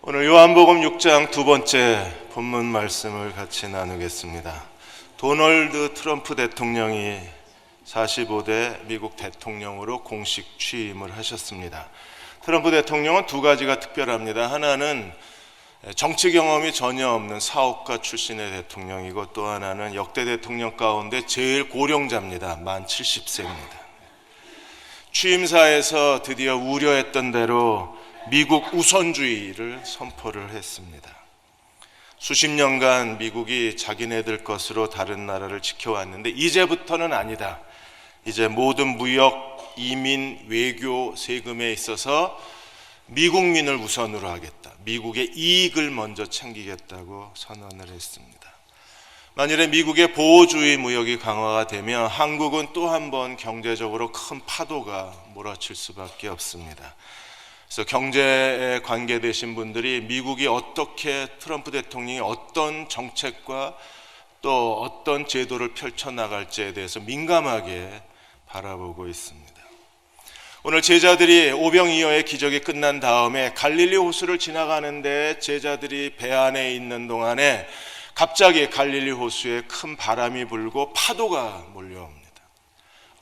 오늘 요한복음 6장 두 번째 본문 말씀을 같이 나누겠습니다. 도널드 트럼프 대통령이 45대 미국 대통령으로 공식 취임을 하셨습니다. 트럼프 대통령은 두 가지가 특별합니다. 하나는 정치 경험이 전혀 없는 사업가 출신의 대통령이고, 또 하나는 역대 대통령 가운데 제일 고령자입니다. 만 70세입니다. 취임사에서 드디어 우려했던 대로 미국 우선주의를 선포를 했습니다. 수십 년간 미국이 자기네들 것으로 다른 나라를 지켜왔는데 이제부터는 아니다. 이제 모든 무역, 이민, 외교, 세금에 있어서 미국민을 우선으로 하겠다. 미국의 이익을 먼저 챙기겠다고 선언을 했습니다. 만일에 미국의 보호주의 무역이 강화가 되면 한국은 또 한 번 경제적으로 큰 파도가 몰아칠 수밖에 없습니다. 그래서 경제에 관계되신 분들이 미국이 어떻게, 트럼프 대통령이 어떤 정책과 또 어떤 제도를 펼쳐나갈지에 대해서 민감하게 바라보고 있습니다. 오늘 제자들이 오병이어의 기적이 끝난 다음에 갈릴리 호수를 지나가는데 제자들이 배 안에 있는 동안에 갑자기 갈릴리 호수에 큰 바람이 불고 파도가 몰려옵니다.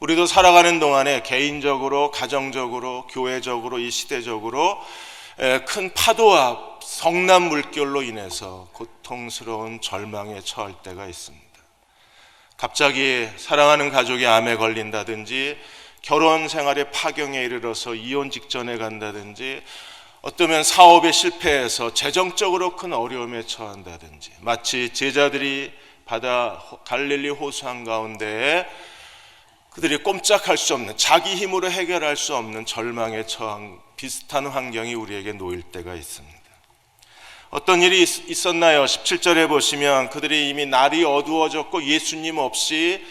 우리도 살아가는 동안에 개인적으로, 가정적으로, 교회적으로, 이 시대적으로 큰 파도와 성난 물결로 인해서 고통스러운 절망에 처할 때가 있습니다. 갑자기 사랑하는 가족이 암에 걸린다든지, 결혼 생활의 파경에 이르러서 이혼 직전에 간다든지, 어쩌면 사업에 실패해서 재정적으로 큰 어려움에 처한다든지, 마치 제자들이 갈릴리 호수 한가운데에 그들이 꼼짝할 수 없는, 자기 힘으로 해결할 수 없는 절망에 처한 비슷한 환경이 우리에게 놓일 때가 있습니다. 어떤 일이 있었나요? 17절에 보시면 그들이 이미 날이 어두워졌고 예수님 없이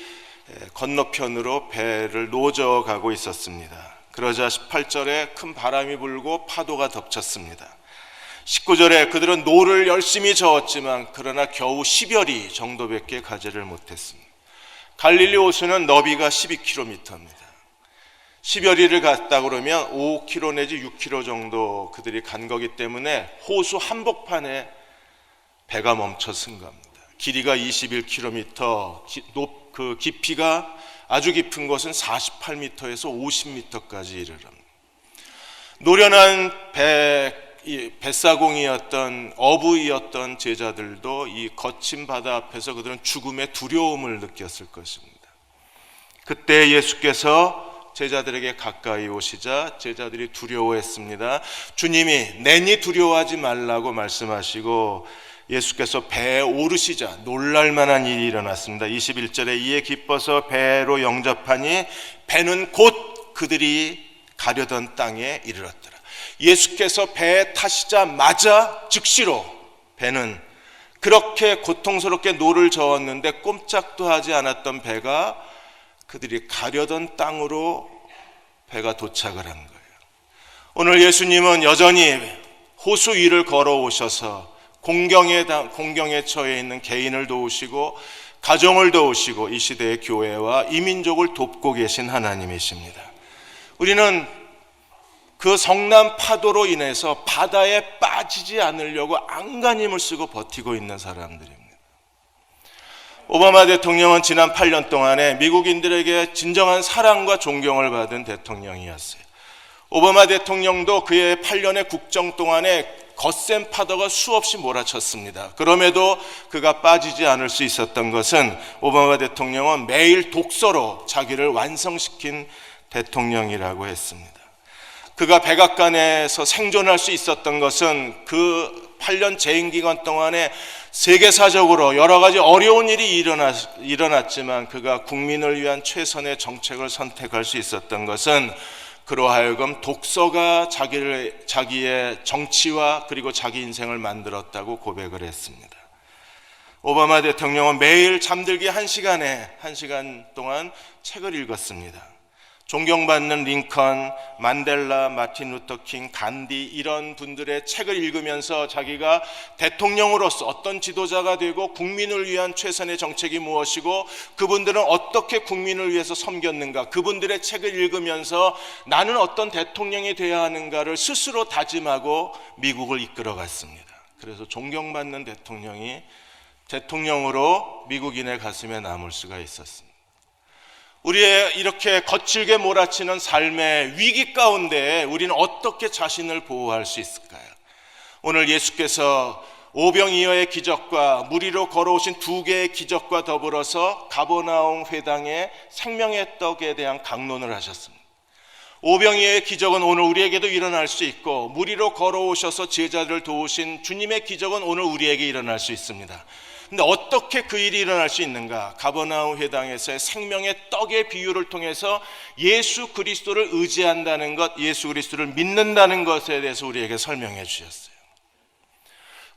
건너편으로 배를 노저 가고 있었습니다. 그러자 18절에 큰 바람이 불고 파도가 덮쳤습니다. 19절에 그들은 노를 열심히 저었지만 그러나 겨우 10여리 정도밖에 가지를 못했습니다. 갈릴리 호수는 너비가 12km입니다. 10여리를 갔다 그러면 5km 내지 6km 정도 그들이 간 거기 때문에 호수 한복판에 배가 멈춰 쓴 겁니다. 길이가 21km, 그 깊이가 아주 깊은 곳은 48m에서 50m까지 이르릅니다. 노련한 뱃사공이었던, 어부이었던 제자들도 이 거친 바다 앞에서 그들은 죽음의 두려움을 느꼈을 것입니다. 그때 예수께서 제자들에게 가까이 오시자 제자들이 두려워했습니다. 주님이 내니 두려워하지 말라고 말씀하시고 예수께서 배에 오르시자 놀랄만한 일이 일어났습니다. 21절에 이에 기뻐서 배로 영접하니 배는 곧 그들이 가려던 땅에 이르렀더라. 예수께서 배에 타시자마자 즉시로 배는, 그렇게 고통스럽게 노를 저었는데 꼼짝도 하지 않았던 배가 그들이 가려던 땅으로 배가 도착을 한 거예요. 오늘 예수님은 여전히 호수 위를 걸어오셔서 공경에 처해 있는 개인을 도우시고 가정을 도우시고 이 시대의 교회와 이민족을 돕고 계신 하나님이십니다. 우리는 그 성난 파도로 인해서 바다에 빠지지 않으려고 안간힘을 쓰고 버티고 있는 사람들입니다. 오바마 대통령은 지난 8년 동안에 미국인들에게 진정한 사랑과 존경을 받은 대통령이었어요. 오바마 대통령도 그의 8년의 국정 동안에 거센 파도가 수없이 몰아쳤습니다. 그럼에도 그가 빠지지 않을 수 있었던 것은 오바마 대통령은 매일 독서로 자기를 완성시킨 대통령이라고 했습니다. 그가 백악관에서 생존할 수 있었던 것은 그 8년 재임 기간 동안에 세계사적으로 여러 가지 어려운 일이 일어났지만 그가 국민을 위한 최선의 정책을 선택할 수 있었던 것은 그로 하여금 독서가 자기의 정치와 그리고 자기 인생을 만들었다고 고백을 했습니다. 오바마 대통령은 매일 잠들기 1시간 동안 책을 읽었습니다. 존경받는 링컨, 만델라, 마틴 루터킹, 간디 이런 분들의 책을 읽으면서 자기가 대통령으로서 어떤 지도자가 되고 국민을 위한 최선의 정책이 무엇이고 그분들은 어떻게 국민을 위해서 섬겼는가, 그분들의 책을 읽으면서 나는 어떤 대통령이 되어야 하는가를 스스로 다짐하고 미국을 이끌어갔습니다. 그래서 존경받는 대통령이 대통령으로 미국인의 가슴에 남을 수가 있었습니다. 우리의 이렇게 거칠게 몰아치는 삶의 위기 가운데 우리는 어떻게 자신을 보호할 수 있을까요? 오늘 예수께서 오병이어의 기적과 물 위로 걸어오신 두 개의 기적과 더불어서 가버나움 회당의 생명의 떡에 대한 강론을 하셨습니다. 오병이어의 기적은 오늘 우리에게도 일어날 수 있고 물 위로 걸어오셔서 제자들을 도우신 주님의 기적은 오늘 우리에게 일어날 수 있습니다. 근데 어떻게 그 일이 일어날 수 있는가? 가버나움 회당에서의 생명의 떡의 비유를 통해서 예수 그리스도를 의지한다는 것, 예수 그리스도를 믿는다는 것에 대해서 우리에게 설명해 주셨어요.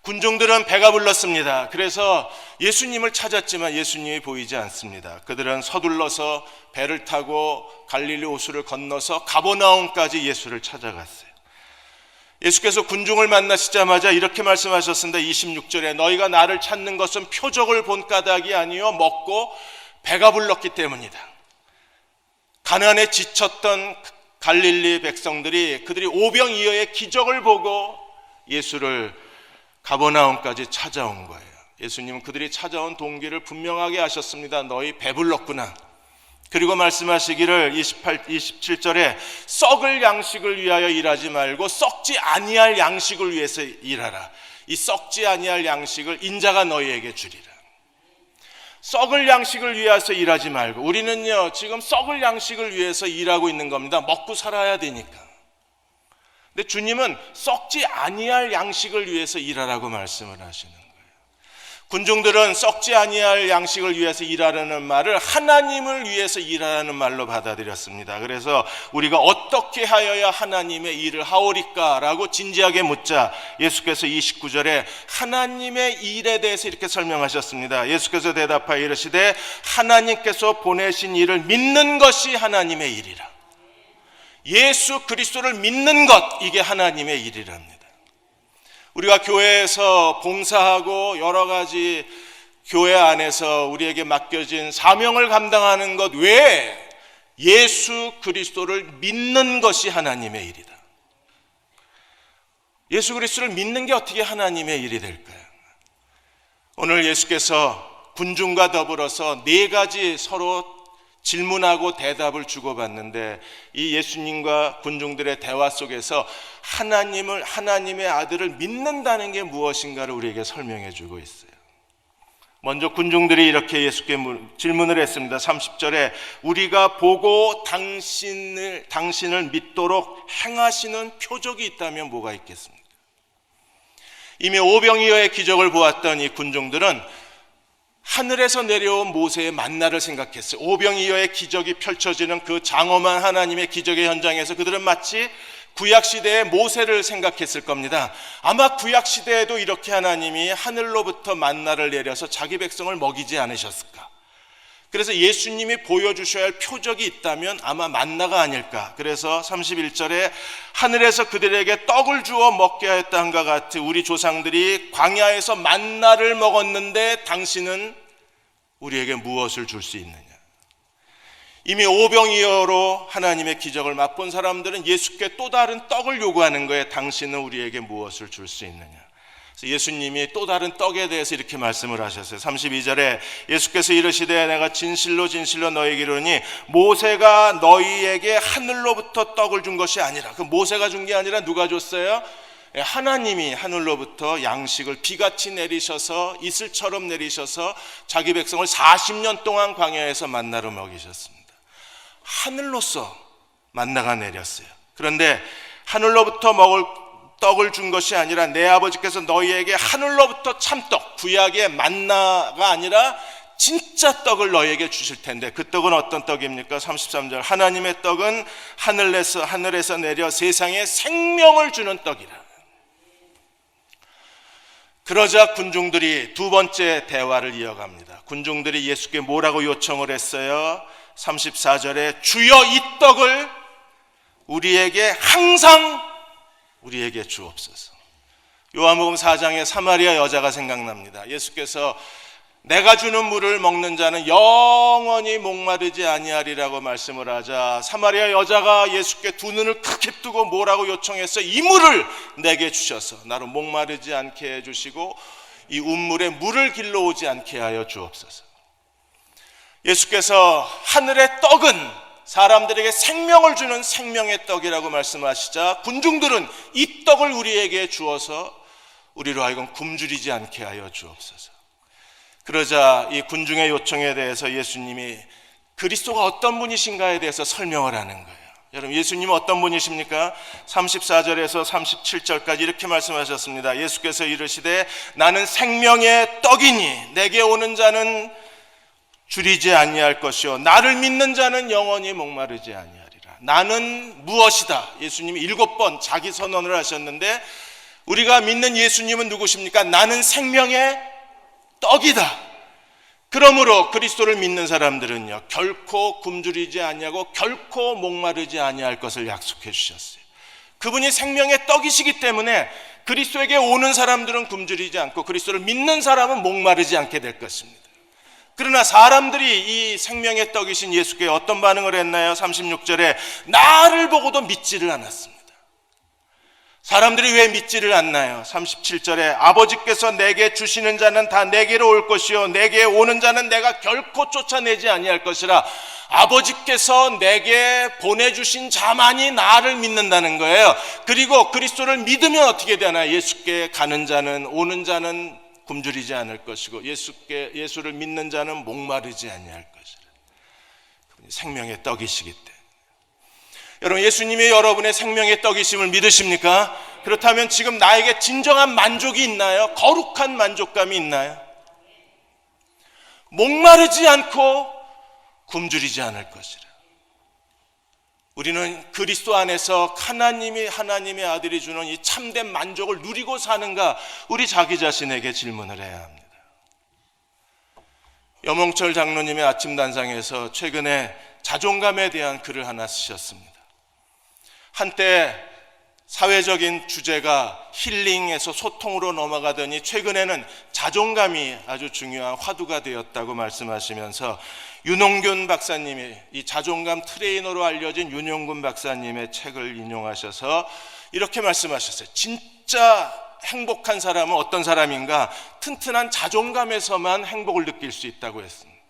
군중들은 배가 불렀습니다. 그래서 예수님을 찾았지만 예수님이 보이지 않습니다. 그들은 서둘러서 배를 타고 갈릴리 호수를 건너서 가버나움까지 예수를 찾아갔어요. 예수께서 군중을 만나시자마자 이렇게 말씀하셨습니다. 26절에 너희가 나를 찾는 것은 표적을 본 까닭이 아니요 먹고 배가 불렀기 때문이다. 가난에 지쳤던 갈릴리 백성들이 그들이 오병이어의 기적을 보고 예수를 가버나움까지 찾아온 거예요. 예수님은 그들이 찾아온 동기를 분명하게 하셨습니다. 너희 배불렀구나. 그리고 말씀하시기를 27절에 썩을 양식을 위하여 일하지 말고 썩지 아니할 양식을 위해서 일하라. 이 썩지 아니할 양식을 인자가 너희에게 주리라. 썩을 양식을 위해서 일하지 말고, 우리는요 지금 썩을 양식을 위해서 일하고 있는 겁니다. 먹고 살아야 되니까. 근데 주님은 썩지 아니할 양식을 위해서 일하라고 말씀을 하시는 거예요. 군중들은 썩지 아니할 양식을 위해서 일하라는 말을 하나님을 위해서 일하라는 말로 받아들였습니다. 그래서 우리가 어떻게 하여야 하나님의 일을 하오리까? 라고 진지하게 묻자 예수께서 29절에 하나님의 일에 대해서 이렇게 설명하셨습니다. 예수께서 대답하여 이르시되 하나님께서 보내신 일을 믿는 것이 하나님의 일이라. 예수 그리스도를 믿는 것, 이게 하나님의 일이랍니다. 우리가 교회에서 봉사하고 여러 가지 교회 안에서 우리에게 맡겨진 사명을 감당하는 것 외에 예수 그리스도를 믿는 것이 하나님의 일이다. 예수 그리스도를 믿는 게 어떻게 하나님의 일이 될까요? 오늘 예수께서 군중과 더불어서 네 가지 서로 질문하고 대답을 주고받는데 이 예수님과 군중들의 대화 속에서 하나님의 아들을 믿는다는 게 무엇인가를 우리에게 설명해 주고 있어요. 먼저 군중들이 이렇게 예수께 질문을 했습니다. 30절에 우리가 보고 당신을 믿도록 행하시는 표적이 있다면 뭐가 있겠습니까? 이미 오병이어의 기적을 보았던 이 군중들은 하늘에서 내려온 모세의 만나를 생각했어요. 오병이어의 기적이 펼쳐지는 그 장엄한 하나님의 기적의 현장에서 그들은 마치 구약시대의 모세를 생각했을 겁니다. 아마 구약시대에도 이렇게 하나님이 하늘로부터 만나를 내려서 자기 백성을 먹이지 않으셨을까? 그래서 예수님이 보여주셔야 할 표적이 있다면 아마 만나가 아닐까? 그래서 31절에 하늘에서 그들에게 떡을 주어 먹게 하였다 한과 같이 우리 조상들이 광야에서 만나를 먹었는데 당신은 우리에게 무엇을 줄 수 있느냐? 이미 오병이어로 하나님의 기적을 맛본 사람들은 예수께 또 다른 떡을 요구하는 거예요. 당신은 우리에게 무엇을 줄 수 있느냐? 그래서 예수님이 또 다른 떡에 대해서 이렇게 말씀을 하셨어요. 32절에 예수께서 이르시되 내가 진실로 진실로 너희에게 이르노니 모세가 너희에게 하늘로부터 떡을 준 것이 아니라, 그 모세가 준 게 아니라 누가 줬어요? 하나님이 하늘로부터 양식을 비같이 내리셔서 이슬처럼 내리셔서 자기 백성을 40년 동안 광야에서 만나로 먹이셨습니다. 하늘로서 만나가 내렸어요. 그런데 하늘로부터 먹을 떡을 준 것이 아니라 내 아버지께서 너희에게 하늘로부터 참떡, 구약의 만나가 아니라 진짜 떡을 너희에게 주실 텐데 그 떡은 어떤 떡입니까? 33절 하나님의 떡은 하늘에서 내려 세상에 생명을 주는 떡이라. 그러자 군중들이 두 번째 대화를 이어갑니다. 군중들이 예수께 뭐라고 요청을 했어요? 34절에 주여 이 떡을 우리에게 항상 우리에게 주옵소서. 요한복음 4장의 사마리아 여자가 생각납니다. 예수께서 내가 주는 물을 먹는 자는 영원히 목마르지 아니하리라고 말씀을 하자 사마리아 여자가 예수께 두 눈을 크게 뜨고 뭐라고 요청했어? 이 물을 내게 주셔서 나로 목마르지 않게 해주시고 이 운물에 물을 길러오지 않게 하여 주옵소서. 예수께서 하늘의 떡은 사람들에게 생명을 주는 생명의 떡이라고 말씀하시자 군중들은 이 떡을 우리에게 주어서 우리로 하여금 굶주리지 않게 하여 주옵소서. 그러자 이 군중의 요청에 대해서 예수님이 그리스도가 어떤 분이신가에 대해서 설명을 하는 거예요. 여러분, 예수님은 어떤 분이십니까? 34절에서 37절까지 이렇게 말씀하셨습니다. 예수께서 이르시되 나는 생명의 떡이니 내게 오는 자는 줄이지 아니할 것이요 나를 믿는 자는 영원히 목마르지 아니하리라. 나는 무엇이다? 예수님이 7번 자기 선언을 하셨는데 우리가 믿는 예수님은 누구십니까? 나는 생명의 떡이다. 그러므로 그리스도를 믿는 사람들은요 결코 굶주리지 아니하고 결코 목마르지 아니할 것을 약속해 주셨어요. 그분이 생명의 떡이시기 때문에 그리스도에게 오는 사람들은 굶주리지 않고 그리스도를 믿는 사람은 목마르지 않게 될 것입니다. 그러나 사람들이 이 생명의 떡이신 예수께 어떤 반응을 했나요? 36절에 나를 보고도 믿지를 않았습니다. 사람들이 왜 믿지를 않나요? 37절에 아버지께서 내게 주시는 자는 다 내게로 올 것이요 내게 오는 자는 내가 결코 쫓아내지 아니할 것이라. 아버지께서 내게 보내주신 자만이 나를 믿는다는 거예요. 그리고 그리스도를 믿으면 어떻게 되나? 예수께 가는 자는 오는 자는 굶주리지 않을 것이고 예수를 믿는 자는 목마르지 아니할 것이라. 생명의 떡이시기 때문에. 여러분, 예수님이 여러분의 생명의 떡이심을 믿으십니까? 그렇다면 지금 나에게 진정한 만족이 있나요? 거룩한 만족감이 있나요? 목마르지 않고 굶주리지 않을 것이라. 우리는 그리스도 안에서 하나님의 아들이 주는 이 참된 만족을 누리고 사는가? 우리 자기 자신에게 질문을 해야 합니다. 염홍철 장로님의 아침 단상에서 최근에 자존감에 대한 글을 하나 쓰셨습니다. 한때 사회적인 주제가 힐링에서 소통으로 넘어가더니 최근에는 자존감이 아주 중요한 화두가 되었다고 말씀하시면서 윤홍균 박사님이 이 자존감 트레이너로 알려진 윤홍균 박사님의 책을 인용하셔서 이렇게 말씀하셨어요. 진짜 행복한 사람은 어떤 사람인가? 튼튼한 자존감에서만 행복을 느낄 수 있다고 했습니다.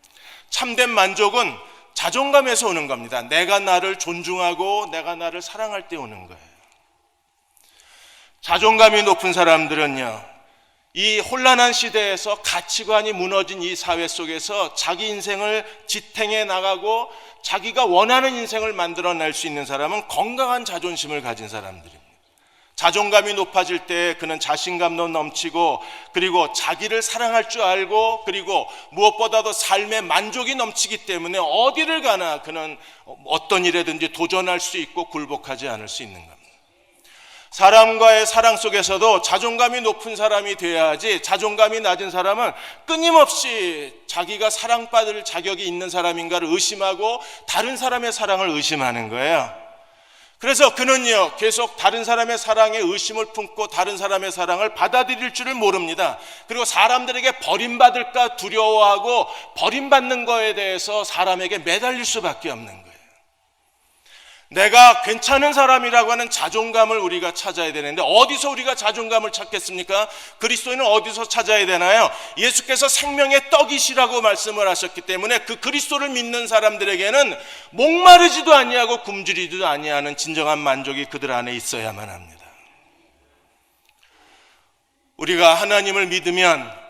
참된 만족은 자존감에서 오는 겁니다. 내가 나를 존중하고 내가 나를 사랑할 때 오는 거예요. 자존감이 높은 사람들은요, 이 혼란한 시대에서 가치관이 무너진 이 사회 속에서 자기 인생을 지탱해 나가고 자기가 원하는 인생을 만들어낼 수 있는 사람은 건강한 자존심을 가진 사람들입니다. 자존감이 높아질 때 그는 자신감도 넘치고 그리고 자기를 사랑할 줄 알고 그리고 무엇보다도 삶의 만족이 넘치기 때문에 어디를 가나 그는 어떤 일에든지 도전할 수 있고 굴복하지 않을 수 있는 겁니다. 사람과의 사랑 속에서도 자존감이 높은 사람이 되어야지 자존감이 낮은 사람은 끊임없이 자기가 사랑받을 자격이 있는 사람인가를 의심하고 다른 사람의 사랑을 의심하는 거예요. 그래서 그는요 계속 다른 사람의 사랑에 의심을 품고 다른 사람의 사랑을 받아들일 줄을 모릅니다. 그리고 사람들에게 버림받을까 두려워하고 버림받는 거에 대해서 사람에게 매달릴 수밖에 없는 거예요. 내가 괜찮은 사람이라고 하는 자존감을 우리가 찾아야 되는데 어디서 우리가 자존감을 찾겠습니까? 그리스도인은 어디서 찾아야 되나요? 예수께서 생명의 떡이시라고 말씀을 하셨기 때문에 그 그리스도를 믿는 사람들에게는 목마르지도 아니하고 굶주리지도 아니하는 진정한 만족이 그들 안에 있어야만 합니다. 우리가 하나님을 믿으면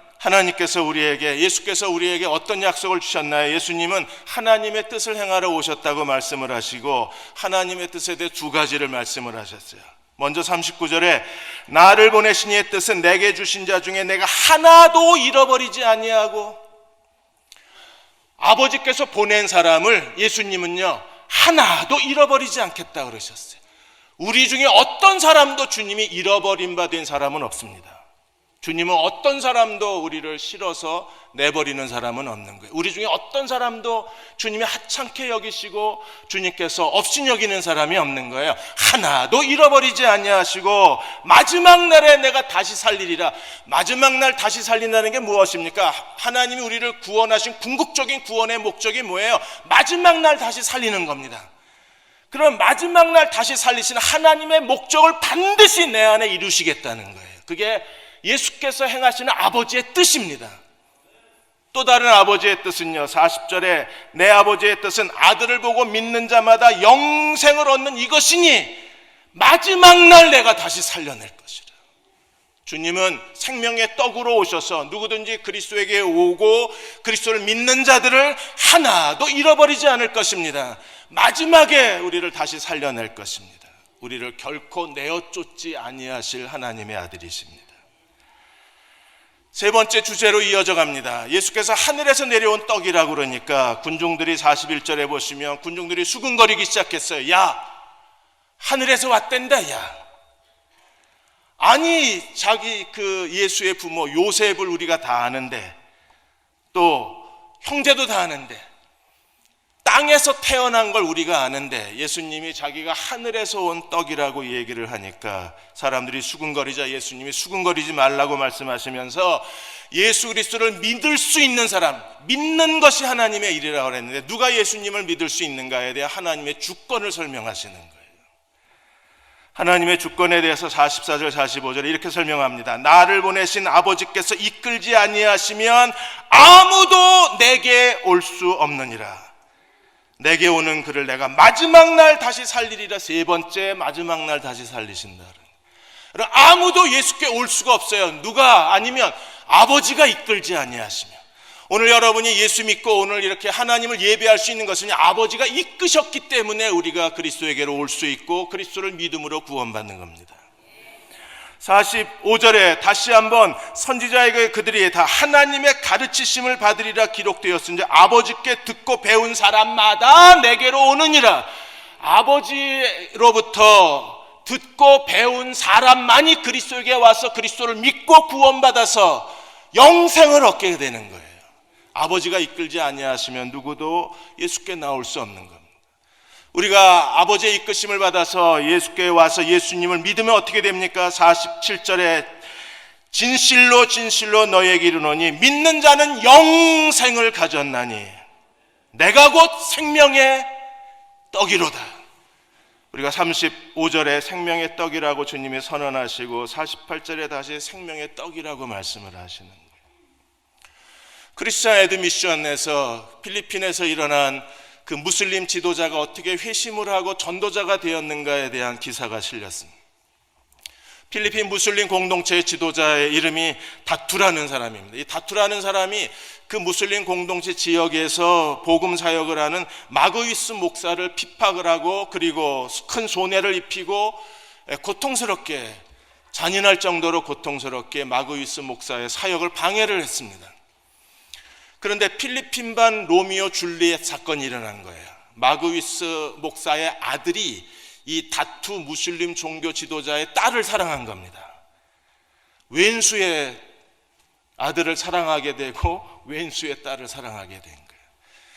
예수께서 우리에게 어떤 약속을 주셨나요? 예수님은 하나님의 뜻을 행하러 오셨다고 말씀을 하시고 하나님의 뜻에 대해 두 가지를 말씀을 하셨어요. 먼저 39절에 나를 보내신 이의 뜻은 내게 주신 자 중에 내가 하나도 잃어버리지 아니하고, 아버지께서 보낸 사람을 예수님은요 하나도 잃어버리지 않겠다 그러셨어요. 우리 중에 어떤 사람도 주님이 잃어버린 바 된 사람은 없습니다. 주님은 어떤 사람도 우리를 싫어서 내버리는 사람은 없는 거예요. 우리 중에 어떤 사람도 주님이 하찮게 여기시고 주님께서 없인 여기는 사람이 없는 거예요. 하나도 잃어버리지 아니하시고 마지막 날에 내가 다시 살리리라. 마지막 날 다시 살린다는 게 무엇입니까? 하나님이 우리를 구원하신 궁극적인 구원의 목적이 뭐예요? 마지막 날 다시 살리는 겁니다. 그럼 마지막 날 다시 살리시는 하나님의 목적을 반드시 내 안에 이루시겠다는 거예요. 그게 예수께서 행하시는 아버지의 뜻입니다. 또 다른 아버지의 뜻은요, 40절에 내 아버지의 뜻은 아들을 보고 믿는 자마다 영생을 얻는 이것이니 마지막 날 내가 다시 살려낼 것이라. 주님은 생명의 떡으로 오셔서 누구든지 그리스도에게 오고 그리스도를 믿는 자들을 하나도 잃어버리지 않을 것입니다. 마지막에 우리를 다시 살려낼 것입니다. 우리를 결코 내어 쫓지 아니하실 하나님의 아들이십니다. 세 번째 주제로 이어져 갑니다. 예수께서 하늘에서 내려온 떡이라고 그러니까 군중들이 41절에 보시면 군중들이 수근거리기 시작했어요. 야, 하늘에서 왔댄다. 야, 아니 자기 그 예수의 부모 요셉을 우리가 다 아는데 또 형제도 다 아는데 땅에서 태어난 걸 우리가 아는데 예수님이 자기가 하늘에서 온 떡이라고 얘기를 하니까 사람들이 수근거리자 예수님이 수근거리지 말라고 말씀하시면서 예수 그리스도를 믿을 수 있는 사람, 믿는 것이 하나님의 일이라고 했는데 누가 예수님을 믿을 수 있는가에 대해 하나님의 주권을 설명하시는 거예요. 하나님의 주권에 대해서 44절 45절에 이렇게 설명합니다. 나를 보내신 아버지께서 이끌지 아니하시면 아무도 내게 올 수 없느니라. 내게 오는 그를 내가 마지막 날 다시 살리리라. 세 번째 마지막 날 다시 살리신다. 아무도 예수께 올 수가 없어요. 누가 아니면 아버지가 이끌지 아니하시며. 오늘 여러분이 예수 믿고 오늘 이렇게 하나님을 예배할 수 있는 것은 아버지가 이끄셨기 때문에 우리가 그리스도에게로 올 수 있고 그리스도를 믿음으로 구원받는 겁니다. 45절에 다시 한번 선지자에게 그들이 다 하나님의 가르치심을 받으리라 기록되었으니 아버지께 듣고 배운 사람마다 내게로 오느니라. 아버지로부터 듣고 배운 사람만이 그리스도에게 와서 그리스도를 믿고 구원받아서 영생을 얻게 되는 거예요. 아버지가 이끌지 아니하시면 누구도 예수께 나올 수 없는 겁니다. 우리가 아버지의 이끄심을 받아서 예수께 와서 예수님을 믿으면 어떻게 됩니까? 47절에 진실로 진실로 너희에게 이르노니 믿는 자는 영생을 가졌나니 내가 곧 생명의 떡이로다. 우리가 35절에 생명의 떡이라고 주님이 선언하시고 48절에 다시 생명의 떡이라고 말씀을 하시는 거예요. 크리스천 에드 미션에서 필리핀에서 일어난 그 무슬림 지도자가 어떻게 회심을 하고 전도자가 되었는가에 대한 기사가 실렸습니다. 필리핀 무슬림 공동체의 지도자의 이름이 다투라는 사람입니다. 이 다투라는 사람이 그 무슬림 공동체 지역에서 복음 사역을 하는 마그위스 목사를 핍박을 하고 그리고 큰 손해를 입히고 고통스럽게 잔인할 정도로 고통스럽게 마그위스 목사의 사역을 방해를 했습니다. 그런데 필리핀반 로미오 줄리엣 사건이 일어난 거예요. 마그위스 목사의 아들이 이 다투 무슬림 종교 지도자의 딸을 사랑한 겁니다. 왼수의 아들을 사랑하게 되고 왼수의 딸을 사랑하게 된 거예요.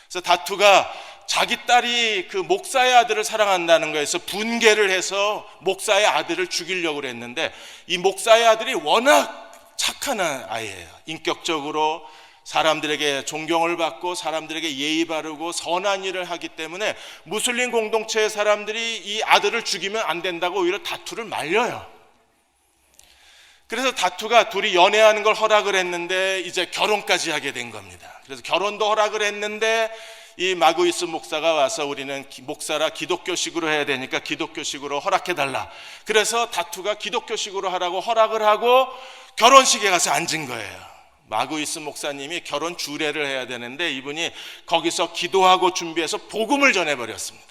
그래서 다투가 자기 딸이 그 목사의 아들을 사랑한다는 거에서 분개를 해서 목사의 아들을 죽이려고 했는데 이 목사의 아들이 워낙 착한 아이예요. 인격적으로 사람들에게 존경을 받고 사람들에게 예의 바르고 선한 일을 하기 때문에 무슬림 공동체의 사람들이 이 아들을 죽이면 안 된다고 오히려 다투를 말려요. 그래서 다투가 둘이 연애하는 걸 허락을 했는데 이제 결혼까지 하게 된 겁니다. 그래서 결혼도 허락을 했는데 이 마그위스 목사가 와서 우리는 목사라 기독교식으로 해야 되니까 기독교식으로 허락해달라. 그래서 다투가 기독교식으로 하라고 허락을 하고 결혼식에 가서 앉은 거예요. 마그위스 목사님이 결혼 주례를 해야 되는데 이분이 거기서 기도하고 준비해서 복음을 전해버렸습니다.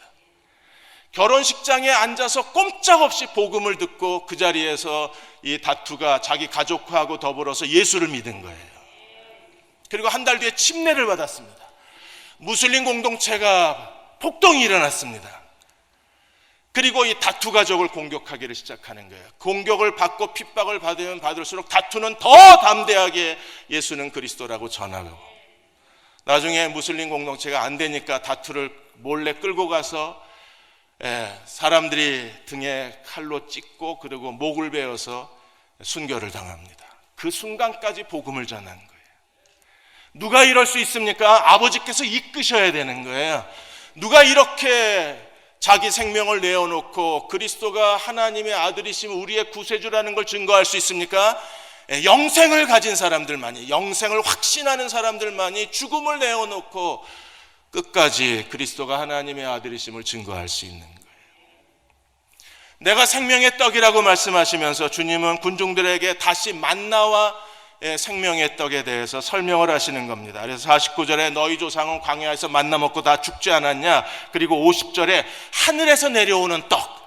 결혼식장에 앉아서 꼼짝없이 복음을 듣고 그 자리에서 이 다투가 자기 가족하고 더불어서 예수를 믿은 거예요. 그리고 한 달 뒤에 침례를 받았습니다. 무슬림 공동체가 폭동이 일어났습니다. 그리고 이 다투 가족을 공격하기를 시작하는 거예요. 공격을 받고 핍박을 받으면 받을수록 다투는 더 담대하게 예수는 그리스도라고 전하고, 나중에 무슬림 공동체가 안 되니까 다투를 몰래 끌고 가서 사람들이 등에 칼로 찢고 그리고 목을 베어서 순교를 당합니다. 그 순간까지 복음을 전한 거예요. 누가 이럴 수 있습니까? 아버지께서 이끄셔야 되는 거예요. 누가 이렇게 자기 생명을 내어놓고 그리스도가 하나님의 아들이시면 우리의 구세주라는 걸 증거할 수 있습니까? 영생을 가진 사람들만이, 영생을 확신하는 사람들만이 죽음을 내어놓고 끝까지 그리스도가 하나님의 아들이심을 증거할 수 있는 거예요. 내가 생명의 떡이라고 말씀하시면서 주님은 군중들에게 다시 만나와 생명의 떡에 대해서 설명을 하시는 겁니다. 그래서 49절에 너희 조상은 광야에서 만나 먹고 다 죽지 않았냐? 그리고 50절에 하늘에서 내려오는 떡,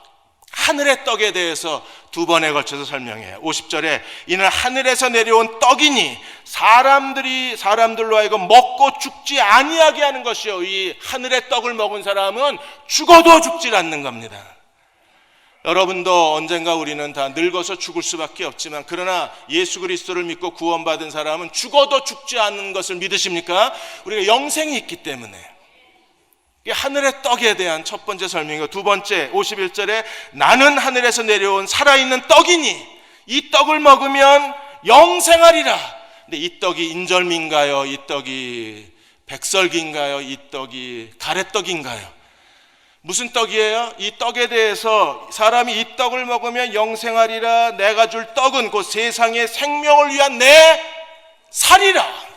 하늘의 떡에 대해서 두 번에 걸쳐서 설명해요. 50절에 이는 하늘에서 내려온 떡이니 사람들로 하여금 먹고 죽지 아니하게 하는 것이요, 이 하늘의 떡을 먹은 사람은 죽어도 죽질 않는 겁니다. 여러분도 언젠가 우리는 다 늙어서 죽을 수밖에 없지만, 그러나 예수 그리스도를 믿고 구원받은 사람은 죽어도 죽지 않는 것을 믿으십니까? 우리가 영생이 있기 때문에. 이게 하늘의 떡에 대한 첫 번째 설명이고, 두 번째 51절에 나는 하늘에서 내려온 살아있는 떡이니 이 떡을 먹으면 영생하리라. 근데 이 떡이 인절미인가요? 이 떡이 백설기인가요? 이 떡이 가래떡인가요? 무슨 떡이에요? 이 떡에 대해서 사람이 이 떡을 먹으면 영생하리라. 내가 줄 떡은 곧 세상의 생명을 위한 내 살이라.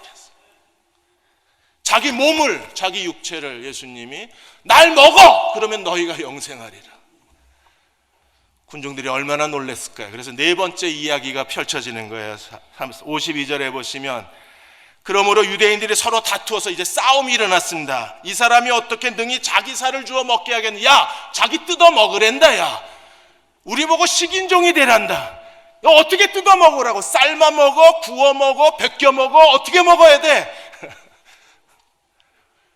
자기 몸을, 자기 육체를 예수님이 날 먹어! 그러면 너희가 영생하리라. 군중들이 얼마나 놀랐을까요? 그래서 네 번째 이야기가 펼쳐지는 거예요. 52절에 보시면, 그러므로 유대인들이 서로 다투어서 이제 싸움이 일어났습니다. 이 사람이 어떻게 능히 자기 살을 주어 먹게 하겠느냐? 야, 자기 뜯어 먹으랜다. 야, 우리 보고 식인종이 되란다. 야, 어떻게 뜯어 먹으라고? 삶아 먹어? 구워 먹어? 벗겨 먹어? 어떻게 먹어야 돼?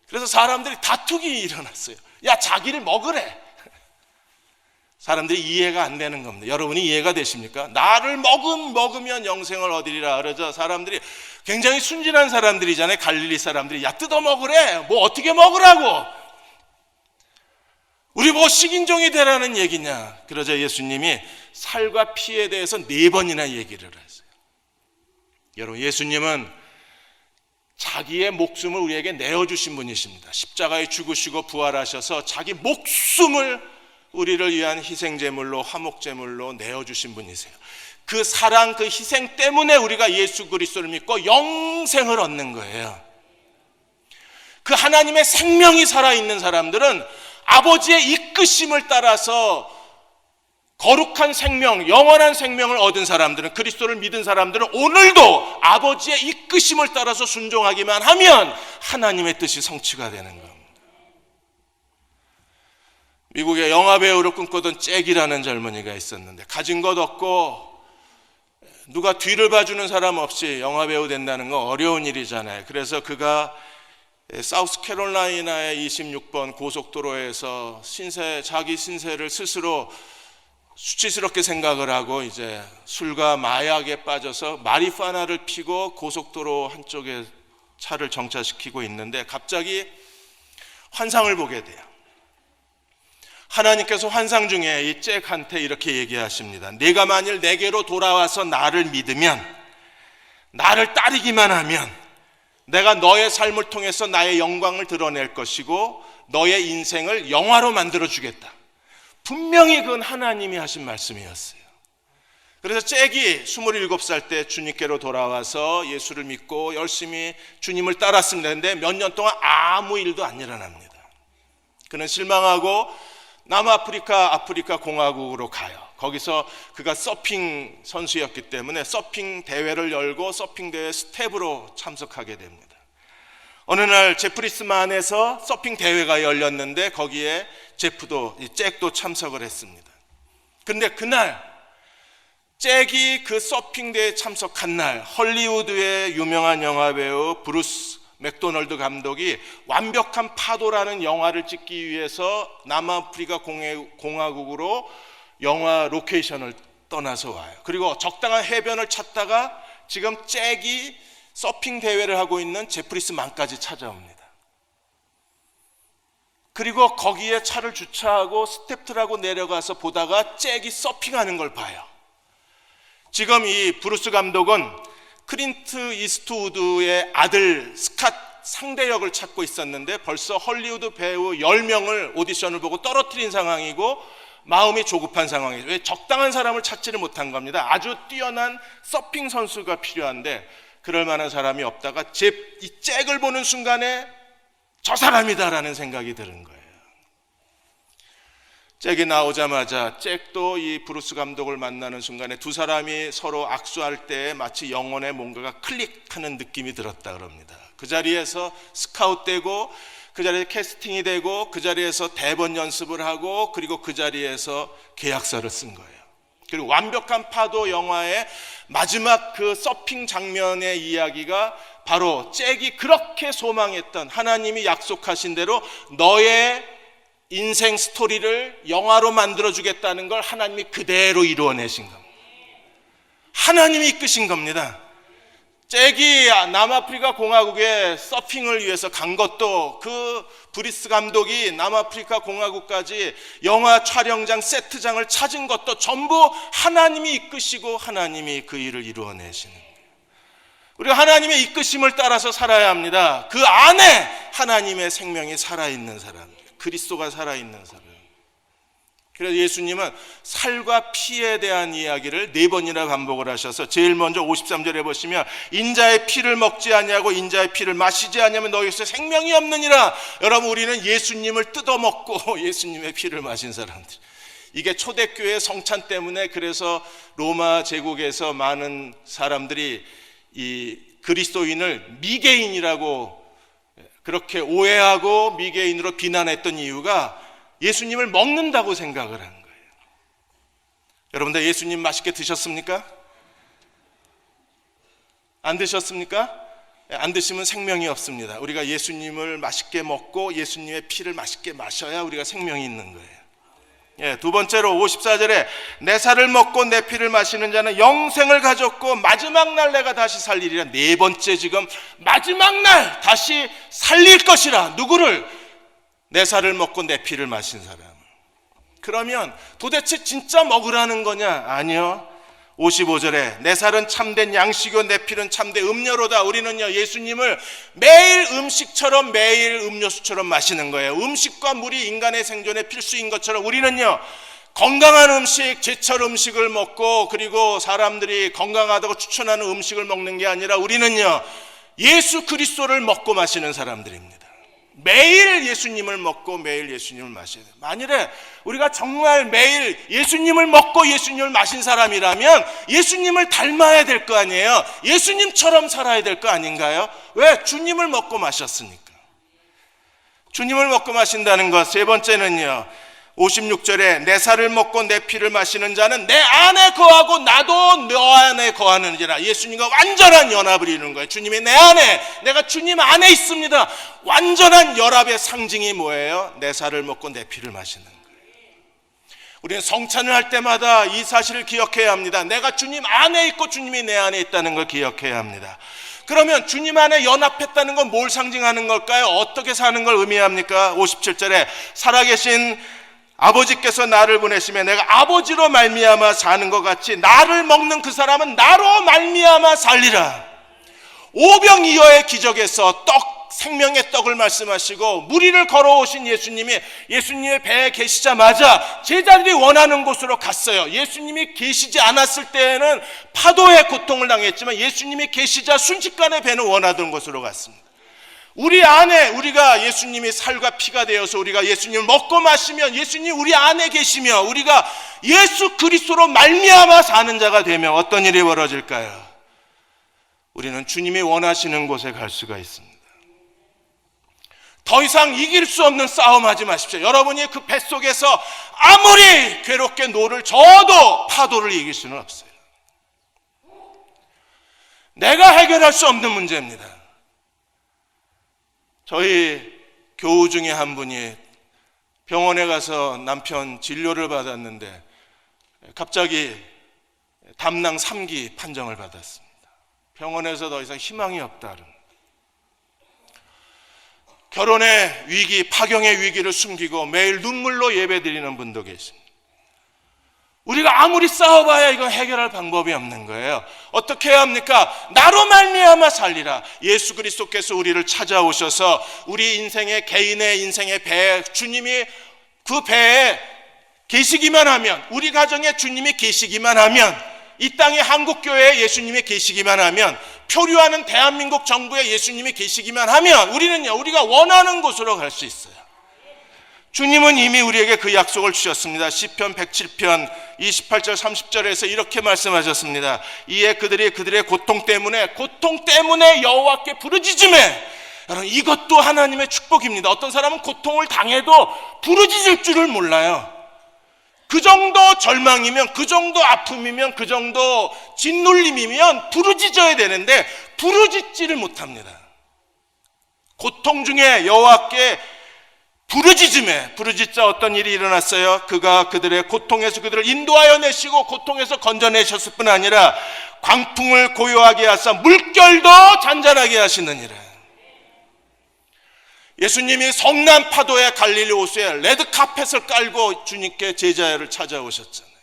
그래서 사람들이 다투기 일어났어요. 야, 자기를 먹으래. 사람들이 이해가 안 되는 겁니다. 여러분이 이해가 되십니까? 나를 먹으면 영생을 얻으리라. 그러죠. 사람들이 굉장히 순진한 사람들이잖아요. 갈릴리 사람들이. 야, 뜯어 먹으래. 뭐 어떻게 먹으라고? 우리 뭐 식인종이 되라는 얘기냐? 그러자 예수님이 살과 피에 대해서 4번이나 얘기를 했어요. 여러분, 예수님은 자기의 목숨을 우리에게 내어주신 분이십니다. 십자가에 죽으시고 부활하셔서 자기 목숨을 우리를 위한 희생제물로, 화목제물로 내어주신 분이세요. 그 사랑, 그 희생 때문에 우리가 예수 그리스도를 믿고 영생을 얻는 거예요. 그 하나님의 생명이 살아있는 사람들은 아버지의 이끄심을 따라서 거룩한 생명, 영원한 생명을 얻은 사람들은, 그리스도를 믿은 사람들은 오늘도 아버지의 이끄심을 따라서 순종하기만 하면 하나님의 뜻이 성취가 되는 겁니다. 미국의 영화배우를 꿈꾸던 잭이라는 젊은이가 있었는데, 가진 것 없고 누가 뒤를 봐주는 사람 없이 영화배우 된다는 건 어려운 일이잖아요. 그래서 그가 사우스캐롤라이나의 26번 고속도로에서 자기 신세를 스스로 수치스럽게 생각을 하고 이제 술과 마약에 빠져서 마리화나를 피고 고속도로 한쪽에 차를 정차시키고 있는데, 갑자기 환상을 보게 돼요. 하나님께서 환상 중에 이 잭한테 이렇게 얘기하십니다. 네가 만일 내게로 돌아와서 나를 믿으면, 나를 따르기만 하면 내가 너의 삶을 통해서 나의 영광을 드러낼 것이고 너의 인생을 영화로 만들어 주겠다. 분명히 그건 하나님이 하신 말씀이었어요. 그래서 잭이 27살 때 주님께로 돌아와서 예수를 믿고 열심히 주님을 따랐습니다. 그런데 몇 년 동안 아무 일도 안 일어납니다. 그는 실망하고 남아프리카 공화국으로 가요. 거기서 그가 서핑 선수였기 때문에 서핑 대회를 열고 서핑 대회 스텝으로 참석하게 됩니다. 어느 날 제프리스만에서 서핑 대회가 열렸는데 거기에 잭도 참석을 했습니다. 근데 그날 잭이 그 서핑 대회에 참석한 날, 헐리우드의 유명한 영화배우 브루스 맥도널드 감독이 완벽한 파도라는 영화를 찍기 위해서 남아프리카 공화국으로 영화 로케이션을 떠나서 와요. 그리고 적당한 해변을 찾다가 지금 잭이 서핑 대회를 하고 있는 제프리스 만까지 찾아옵니다. 그리고 거기에 차를 주차하고 스텝트라고 내려가서 보다가 잭이 서핑하는 걸 봐요. 지금 이 브루스 감독은 클린트 이스트우드의 아들 스캇 상대 역을 찾고 있었는데 벌써 헐리우드 배우 10명을 오디션을 보고 떨어뜨린 상황이고 마음이 조급한 상황이에요. 왜? 적당한 사람을 찾지를 못한 겁니다. 아주 뛰어난 서핑 선수가 필요한데 그럴 만한 사람이 없다가 이 잭을 보는 순간에 저 사람이다라는 생각이 드는 거예요. 잭이 나오자마자 잭도 이 브루스 감독을 만나는 순간에 두 사람이 서로 악수할 때 마치 영혼에 뭔가가 클릭하는 느낌이 들었다 그럽니다. 그 자리에서 스카웃되고 그 자리에 캐스팅이 되고 그 자리에서 대본 연습을 하고 그리고 그 자리에서 계약서를 쓴 거예요. 그리고 완벽한 파도 영화의 마지막 그 서핑 장면의 이야기가 바로 잭이 그렇게 소망했던 하나님이 약속하신 대로 너의 인생 스토리를 영화로 만들어주겠다는 걸 하나님이 그대로 이루어내신 겁니다. 하나님이 이끄신 겁니다. 잭이 남아프리카 공화국에 서핑을 위해서 간 것도 그 브리스 감독이 남아프리카 공화국까지 영화 촬영장 세트장을 찾은 것도 전부 하나님이 이끄시고 하나님이 그 일을 이루어내시는 거예요. 우리가 하나님의 이끄심을 따라서 살아야 합니다. 그 안에 하나님의 생명이 살아있는 사람, 그리스도가 살아있는 사람. 그래서 예수님은 살과 피에 대한 이야기를 4번이나 반복을 하셔서 제일 먼저 53절에 보시면 인자의 피를 먹지 아니하고 인자의 피를 마시지 아니하면 너희에서 생명이 없느니라. 여러분, 우리는 예수님을 뜯어먹고 예수님의 피를 마신 사람들. 이게 초대교회 성찬 때문에 그래서 로마 제국에서 많은 사람들이 이 그리스도인을 미개인이라고 그렇게 오해하고 미개인으로 비난했던 이유가 예수님을 먹는다고 생각을 한 거예요. 여러분들 예수님 맛있게 드셨습니까? 안 드셨습니까? 안 드시면 생명이 없습니다. 우리가 예수님을 맛있게 먹고 예수님의 피를 맛있게 마셔야 우리가 생명이 있는 거예요. 두 번째로 54절에 내 살을 먹고 내 피를 마시는 자는 영생을 가졌고 마지막 날 내가 다시 살리리라. 4번째 지금 마지막 날 다시 살릴 것이라. 누구를? 내 살을 먹고 내 피를 마신 사람. 그러면 도대체 진짜 먹으라는 거냐? 아니요. 55절에 내 살은 참된 양식이요 내 피는 참된 음료로다. 우리는요 예수님을 매일 음식처럼 매일 음료수처럼 마시는 거예요. 음식과 물이 인간의 생존에 필수인 것처럼 우리는요 건강한 음식, 제철 음식을 먹고 그리고 사람들이 건강하다고 추천하는 음식을 먹는 게 아니라 우리는요 예수 그리스도를 먹고 마시는 사람들입니다. 매일 예수님을 먹고 매일 예수님을 마셔야 돼요. 만일에 우리가 정말 매일 예수님을 먹고 예수님을 마신 사람이라면 예수님을 닮아야 될 거 아니에요. 예수님처럼 살아야 될 거 아닌가요? 왜? 주님을 먹고 마셨으니까. 주님을 먹고 마신다는 것. 세 번째는요 56절에 내 살을 먹고 내 피를 마시는 자는 내 안에 거하고 나도 너 안에 거하느니라. 예수님과 완전한 연합을 이루는 거예요. 주님이 내 안에, 내가 주님 안에 있습니다. 완전한 연합의 상징이 뭐예요? 내 살을 먹고 내 피를 마시는 거예요. 우리는 성찬을 할 때마다 이 사실을 기억해야 합니다. 내가 주님 안에 있고 주님이 내 안에 있다는 걸 기억해야 합니다. 그러면 주님 안에 연합했다는 건 뭘 상징하는 걸까요? 어떻게 사는 걸 의미합니까? 57절에 살아계신 아버지께서 나를 보내시며 내가 아버지로 말미암아 사는 것 같이 나를 먹는 그 사람은 나로 말미암아 살리라. 오병이어의 기적에서 생명의 떡을 말씀하시고 무리를 걸어오신 예수님이 예수님의 배에 계시자마자 제자들이 원하는 곳으로 갔어요. 예수님이 계시지 않았을 때에는 파도의 고통을 당했지만 예수님이 계시자 순식간에 배는 원하던 곳으로 갔습니다. 우리 안에 우리가 예수님이 살과 피가 되어서 우리가 예수님을 먹고 마시면 예수님 우리 안에 계시며 우리가 예수 그리스도로 말미암아 사는 자가 되면 어떤 일이 벌어질까요? 우리는 주님이 원하시는 곳에 갈 수가 있습니다. 더 이상 이길 수 없는 싸움하지 마십시오. 여러분이 그 뱃속에서 아무리 괴롭게 노를 저어도 파도를 이길 수는 없어요. 내가 해결할 수 없는 문제입니다. 저희 교우 중에 한 분이 병원에 가서 남편 진료를 받았는데 갑자기 담낭 3기 판정을 받았습니다. 병원에서 더 이상 희망이 없다는. 결혼의 위기, 파경의 위기를 숨기고 매일 눈물로 예배드리는 분도 계십니다. 우리가 아무리 싸워봐야 이건 해결할 방법이 없는 거예요. 어떻게 해야 합니까? 나로 말미암아 살리라. 예수 그리스도께서 우리를 찾아오셔서 우리 인생의, 개인의 인생의 배에, 주님이 그 배에 계시기만 하면, 우리 가정에 주님이 계시기만 하면, 이 땅의 한국교회에 예수님이 계시기만 하면, 표류하는 대한민국 정부에 예수님이 계시기만 하면 우리는요, 우리가 원하는 곳으로 갈 수 있어요. 주님은 이미 우리에게 그 약속을 주셨습니다. 시편 107편 28절 30절에서 이렇게 말씀하셨습니다. 이에 그들의 고통 때문에 여호와께 부르짖으매. 여러분, 이것도 하나님의 축복입니다. 어떤 사람은 고통을 당해도 부르짖을 줄을 몰라요. 그 정도 절망이면, 그 정도 아픔이면, 그 정도 짓눌림이면 부르짖어야 되는데 부르짖지를 못합니다. 고통 중에 여호와께 부르짖자 어떤 일이 일어났어요? 그가 그들의 고통에서 그들을 인도하여 내시고 고통에서 건져내셨을 뿐 아니라 광풍을 고요하게 하사 물결도 잔잔하게 하시느니라. 예수님이 성난 파도의 갈릴리 호수에 레드카펫을 깔고 주님께 제자를 찾아오셨잖아요.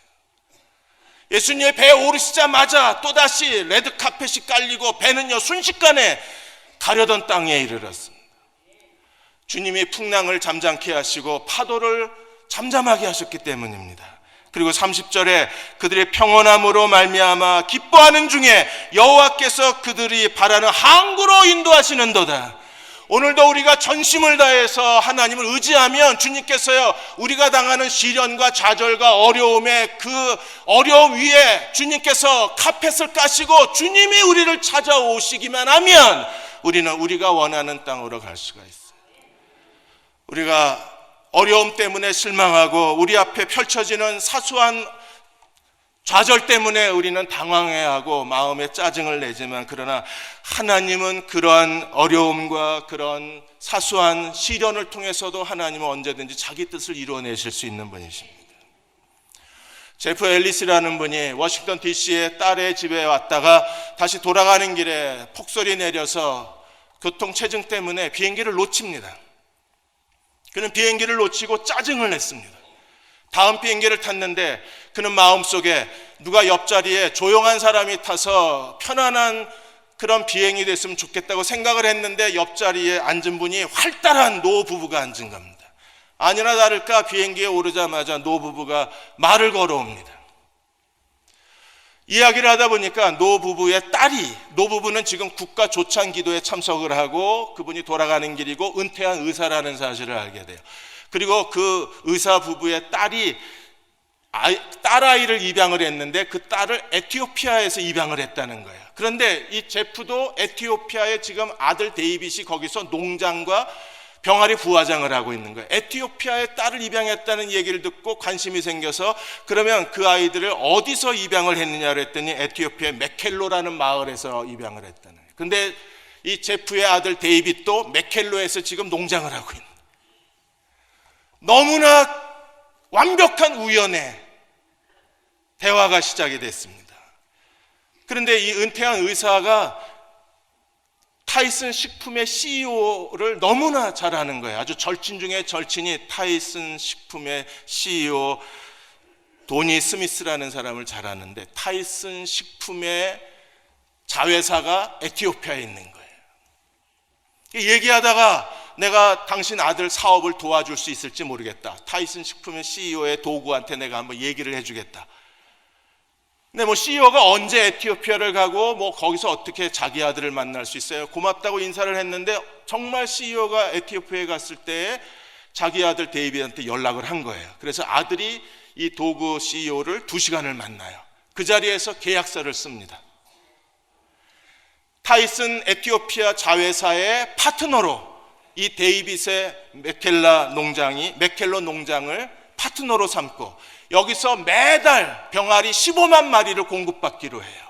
예수님의 배에 오르시자마자 또다시 레드카펫이 깔리고 배는요 순식간에 가려던 땅에 이르렀습니다. 주님이 풍랑을 잠잠케 하시고 파도를 잠잠하게 하셨기 때문입니다. 그리고 30절에 그들의 평온함으로 말미암아 기뻐하는 중에 여호와께서 그들이 바라는 항구로 인도하시는도다. 오늘도 우리가 전심을 다해서 하나님을 의지하면 주님께서요, 우리가 당하는 시련과 좌절과 어려움의 그 어려움 위에 주님께서 카펫을 까시고 주님이 우리를 찾아오시기만 하면 우리는 우리가 원하는 땅으로 갈 수가 있어요. 우리가 어려움 때문에 실망하고 우리 앞에 펼쳐지는 사소한 좌절 때문에 우리는 당황해하고 마음에 짜증을 내지만, 그러나 하나님은 그러한 어려움과 그런 사소한 시련을 통해서도 하나님은 언제든지 자기 뜻을 이루어내실 수 있는 분이십니다. 제프 앨리스라는 분이 워싱턴 DC의 딸의 집에 왔다가 다시 돌아가는 길에 폭설이 내려서 교통체증 때문에 비행기를 놓칩니다. 그는 비행기를 놓치고 짜증을 냈습니다. 다음 비행기를 탔는데 그는 마음속에 누가 옆자리에 조용한 사람이 타서 편안한 그런 비행이 됐으면 좋겠다고 생각을 했는데 옆자리에 앉은 분이 활달한 노부부가 앉은 겁니다. 아니나 다를까 비행기에 오르자마자 노부부가 말을 걸어옵니다. 이야기를 하다 보니까 노부부의 딸이, 노부부는 지금 국가조창기도에 참석을 하고 그분이 돌아가는 길이고 은퇴한 의사라는 사실을 알게 돼요. 그리고 그 의사 부부의 딸이 딸아이를 입양을 했는데 그 딸을 에티오피아에서 입양을 했다는 거예요. 그런데 이 제프도 에티오피아의 지금 아들 데이빗이 거기서 농장과 병아리 부화장을 하고 있는 거예요. 에티오피아의 딸을 입양했다는 얘기를 듣고 관심이 생겨서 그러면 그 아이들을 어디서 입양을 했느냐를 했더니 에티오피아의 메켈로라는 마을에서 입양을 했다는 거예요. 근데 이 제프의 아들 데이빗도 메켈로에서 지금 농장을 하고 있는 거예요. 너무나 완벽한 우연의 대화가 시작이 됐습니다. 그런데 이 은퇴한 의사가 타이슨 식품의 CEO를 너무나 잘 아는 거예요. 아주 절친 중에 절친이 타이슨 식품의 CEO 도니 스미스라는 사람을 잘 아는데 타이슨 식품의 자회사가 에티오피아에 있는 거예요. 얘기하다가 내가 당신 아들 사업을 도와줄 수 있을지 모르겠다. 타이슨 식품의 CEO의 도구한테 내가 한번 얘기를 해주겠다. 근데 CEO가 언제 에티오피아를 가고 거기서 어떻게 자기 아들을 만날 수 있어요? 고맙다고 인사를 했는데 정말 CEO가 에티오피아에 갔을 때 자기 아들 데이빗한테 연락을 한 거예요. 그래서 아들이 이 도구 CEO를 2시간을 만나요. 그 자리에서 계약서를 씁니다. 타이슨 에티오피아 자회사의 파트너로 이 데이빗의 메켈로 농장을 파트너로 삼고 여기서 매달 병아리 15만 마리를 공급받기로 해요.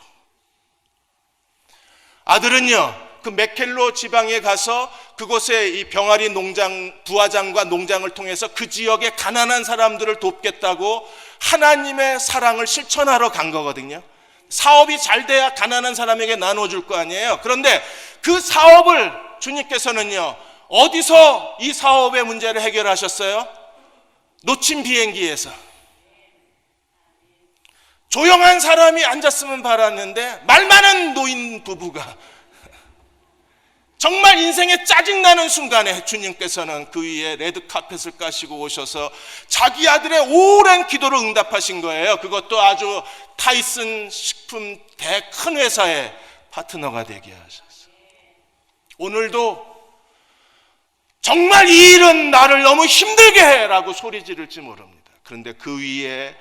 아들은요, 그 메켈로 지방에 가서 그곳에 이 병아리 농장 부화장과 농장을 통해서 그 지역의 가난한 사람들을 돕겠다고 하나님의 사랑을 실천하러 간 거거든요. 사업이 잘 돼야 가난한 사람에게 나눠줄 거 아니에요. 그런데 그 사업을 주님께서는요, 어디서 이 사업의 문제를 해결하셨어요? 놓친 비행기에서. 조용한 사람이 앉았으면 바랐는데 말 많은 노인 부부가 정말 인생에 짜증나는 순간에 주님께서는 그 위에 레드카펫을 까시고 오셔서 자기 아들의 오랜 기도를 응답하신 거예요. 그것도 아주 타이슨 식품 큰 회사의 파트너가 되게 하셨어요. 오늘도 정말 이 일은 나를 너무 힘들게 해 라고 소리 지를지 모릅니다. 그런데 그 위에,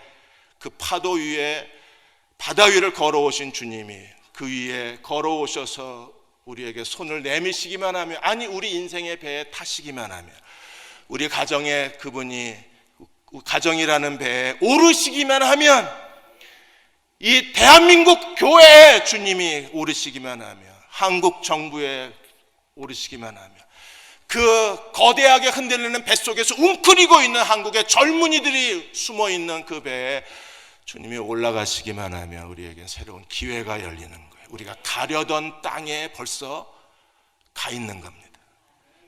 그 파도 위에, 바다 위를 걸어오신 주님이 그 위에 걸어오셔서 우리에게 손을 내미시기만 하면, 아니 우리 인생의 배에 타시기만 하면, 우리 가정에 그분이 가정이라는 배에 오르시기만 하면, 이 대한민국 교회에 주님이 오르시기만 하면, 한국 정부에 오르시기만 하면, 그 거대하게 흔들리는 뱃속에서 웅크리고 있는 한국의 젊은이들이 숨어있는 그 배에 주님이 올라가시기만 하면 우리에겐 새로운 기회가 열리는 거예요. 우리가 가려던 땅에 벌써 가 있는 겁니다.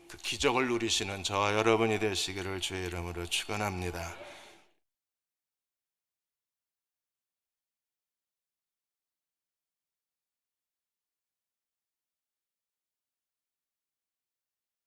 그 기적을 누리시는 저와 여러분이 되시기를 주의 이름으로 축원합니다.